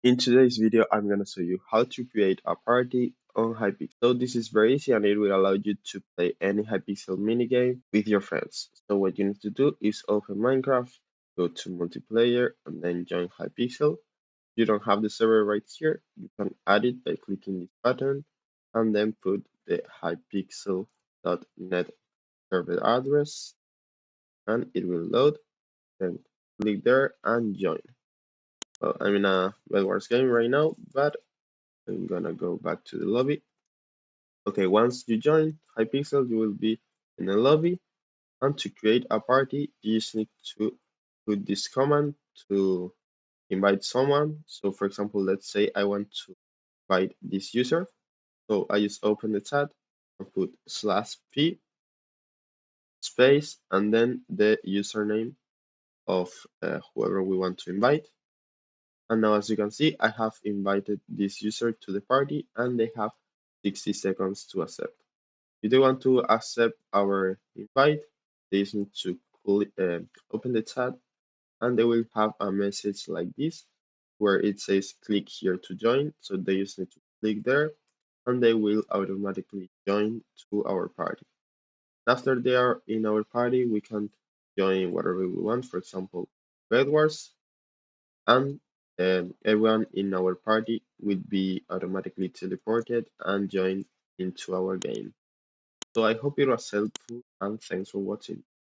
In today's video, I'm going to show you how to create a party on Hypixel. So this is very easy and it will allow you to play any Hypixel minigame with your friends. So what you need to do is open Minecraft, go to multiplayer and then join Hypixel. You don't have the server right here. You can add it by clicking this button and then put the hypixel.net server address and it will load. Then click there and join. Well, I'm in a Bed Wars game right now, but I'm gonna go back to the lobby. Okay, once you join Hypixel, you will be in the lobby. And to create a party, you just need to put this command to invite someone. So for example, let's say I want to invite this user. So I just open the chat and put /p space and then the username of whoever we want to invite. And now as you can see, I have invited this user to the party and they have 60 seconds to accept. If they want to accept our invite, they just need to open the chat and they will have a message like this where it says click here to join. So they just need to click there and they will automatically join to our party. After they are in our party, we can join whatever we want, for example, Bed Wars, and everyone in our party will be automatically teleported and join into our game. So I hope it was helpful and thanks for watching.